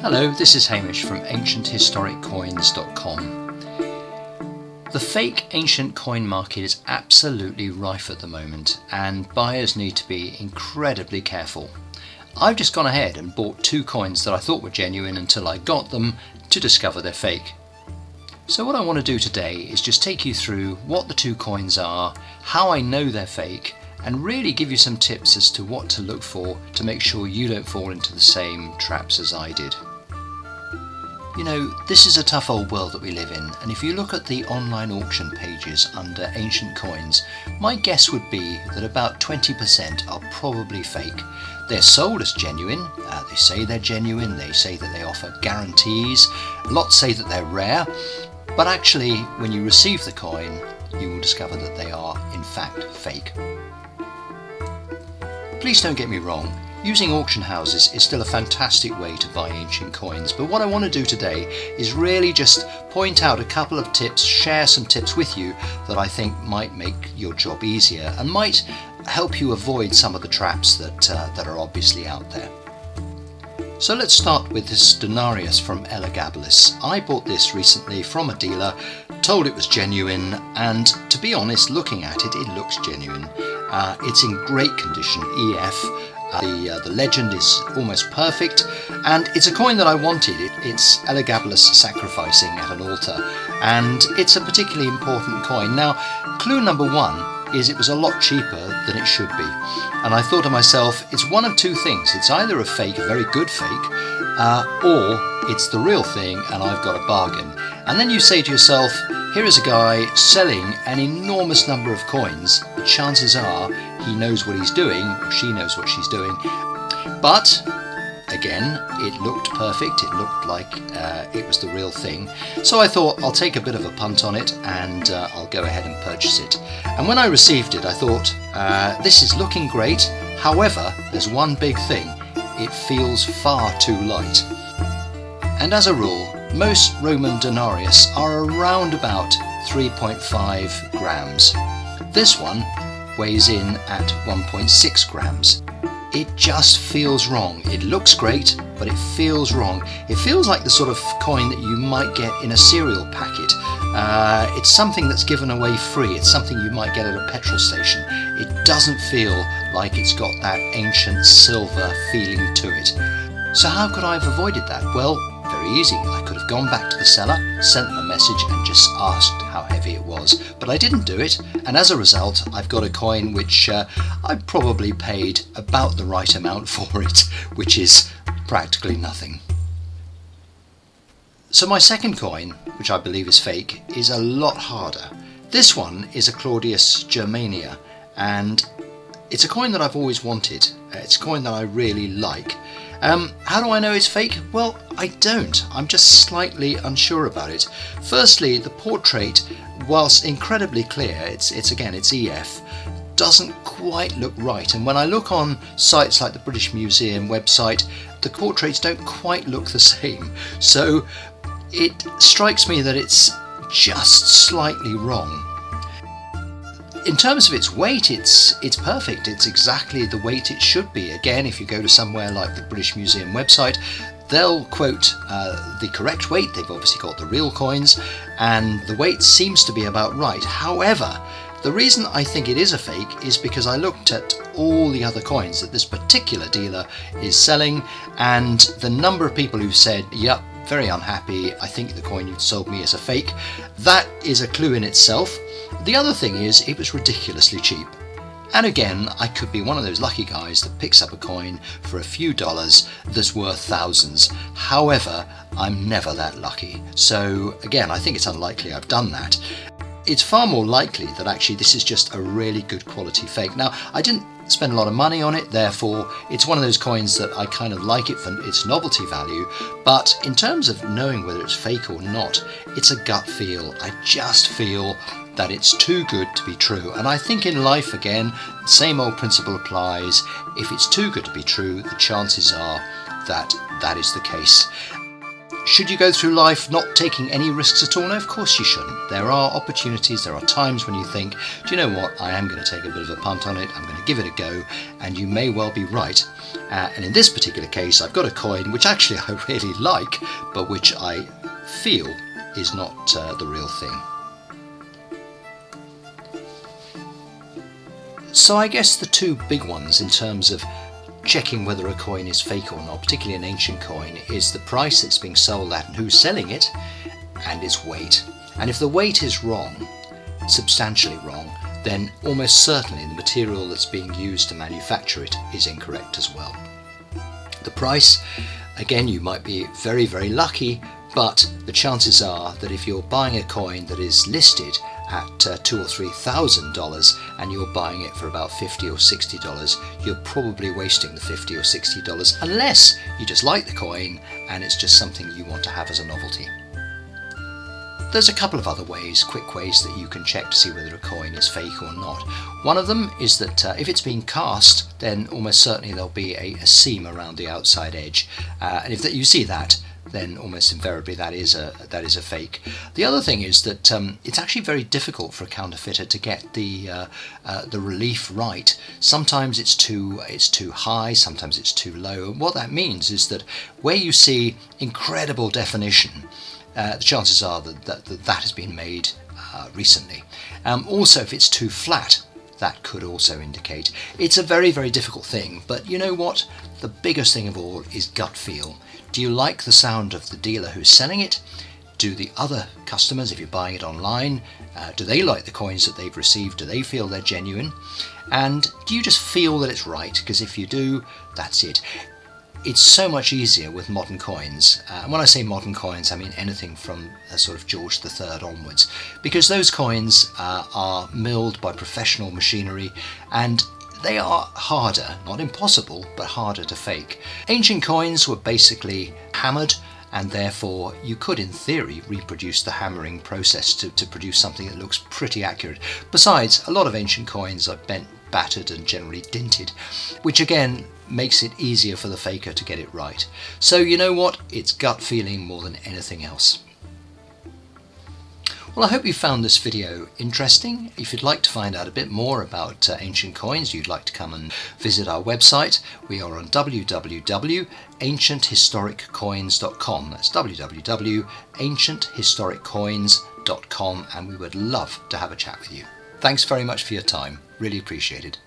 Hello, this is Hamish from ancienthistoriccoins.com. The fake ancient coin market is absolutely rife at the moment, and buyers need to be incredibly careful. I've just gone ahead and bought two coins that I thought were genuine until I got them to discover they're fake. So what I want to do today is just take you through what the two coins are, how I know they're fake, and really give you some tips as to what to look for to make sure you don't fall into the same traps as I did. You know, this is a tough old world that we live in, and if you look at the online auction pages under ancient coins, my guess would be that about 20% are probably fake. They're sold as genuine, they say they're genuine, they say that they offer guarantees, lots say that they're rare, but actually when you receive the coin, you will discover that they are in fact fake. Please don't get me wrong. Using auction houses is still a fantastic way to buy ancient coins, but what I want to do today is really just point out a couple of tips, share some tips with you that I think might make your job easier and might help you avoid some of the traps that are obviously out there. So let's start with this denarius from Elagabalus. I bought this recently from a dealer, told it was genuine, and to be honest, looking at it, it looks genuine. It's in great condition, EF. The legend is almost perfect, and it's a coin that I wanted. It's Elagabalus sacrificing at an altar, and it's a particularly important coin. Now, clue number one is it was a lot cheaper than it should be, and I thought to myself, it's one of two things. It's either a fake, a very good fake, or it's the real thing and I've got a bargain. And then you say to yourself, here is a guy selling an enormous number of coins. The chances are he knows what he's doing, or she knows what she's doing. But again, it looked perfect. It looked like it was the real thing. So I thought I'll take a bit of a punt on it and I'll go ahead and purchase it. And when I received it, I thought, this is looking great. However, there's one big thing. It feels far too light. And as a rule, most Roman denarius are around about 3.5 grams. This one weighs in at 1.6 grams. It just feels wrong. It looks great, but it feels wrong. It feels like the sort of coin that you might get in a cereal packet. It's something that's given away free. It's something you might get at a petrol station. It doesn't feel like it's got that ancient silver feeling to it. So how could I have avoided that? Well, very easy. I could have gone back to the seller, sent them a message and just asked how heavy it was. But I didn't do it, and as a result I've got a coin which I probably paid about the right amount for it, which is practically nothing. So my second coin, which I believe is fake, is a lot harder. This one is a Claudius Germania, and it's a coin that I've always wanted. It's a coin that I really like. How do I know it's fake? Well, I don't. I'm just slightly unsure about it. Firstly, the portrait, whilst incredibly clear, it's EF, doesn't quite look right. And when I look on sites like the British Museum website, the portraits don't quite look the same. So it strikes me that it's just slightly wrong. In terms of its weight, it's perfect. It's exactly the weight it should be. Again, if you go to somewhere like the British Museum website, they'll quote the correct weight. They've obviously got the real coins, and the weight seems to be about right. However, the reason I think it is a fake is because I looked at all the other coins that this particular dealer is selling, and the number of people who've said, yep, very unhappy, I think the coin you've sold me is a fake. That is a clue in itself. The other thing is, it was ridiculously cheap. And again, I could be one of those lucky guys that picks up a coin for a few dollars that's worth thousands. However, I'm never that lucky. So again, I think it's unlikely I've done that. It's far more likely that actually this is just a really good quality fake. Now, I didn't spend a lot of money on it, therefore it's one of those coins that I kind of like it for its novelty value, but in terms of knowing whether it's fake or not, it's a gut feel. I just feel that it's too good to be true. And I think in life, again, the same old principle applies. If it's too good to be true, the chances are that that is the case. Should you go through life not taking any risks at all? No, of course you shouldn't. There are opportunities, there are times when you think, do you know what, I am going to take a bit of a punt on it, I'm going to give it a go, and you may well be right. And in this particular case, I've got a coin which actually I really like, but which I feel is not the real thing. So I guess the two big ones in terms of checking whether a coin is fake or not, particularly an ancient coin, is the price it's being sold at and who's selling it, and its weight. And if the weight is wrong, substantially wrong, then almost certainly the material that's being used to manufacture it is incorrect as well. The price, again, you might be very, very lucky, but the chances are that if you're buying a coin that is listed at $2,000 or $3,000 and you're buying it for about $50 or $60, you're probably wasting the $50 or $60 unless you just like the coin and it's just something you want to have as a novelty. There's a couple of other ways, quick ways, that you can check to see whether a coin is fake or not. One of them is that if it's being cast, then almost certainly there'll be a seam around the outside edge, and if you see that, then almost invariably that is a fake. The other thing is that it's actually very difficult for a counterfeiter to get the relief right. Sometimes it's too high, sometimes it's too low. And what that means is that where you see incredible definition, the chances are that has been made recently. Also, if it's too flat, that could also indicate. It's a very, very difficult thing, but you know what? The biggest thing of all is gut feel. Do you like the sound of the dealer who's selling it? Do the other customers, if you're buying it online, do they like the coins that they've received? Do they feel they're genuine? And do you just feel that it's right? Because if you do, that's it. It's so much easier with modern coins. And when I say modern coins, I mean anything from sort of George III onwards, because those coins are milled by professional machinery, and they are harder, not impossible, but harder to fake. Ancient coins were basically hammered, and therefore you could, in theory, reproduce the hammering process to produce something that looks pretty accurate. Besides, a lot of ancient coins are bent, battered, and generally dinted, which again makes it easier for the faker to get it right. So you know what? It's gut feeling more than anything else. Well, I hope you found this video interesting. If you'd like to find out a bit more about ancient coins, you'd like to come and visit our website. We are on www.ancienthistoriccoins.com. That's www.ancienthistoriccoins.com, and we would love to have a chat with you. Thanks very much for your time. Really appreciate it.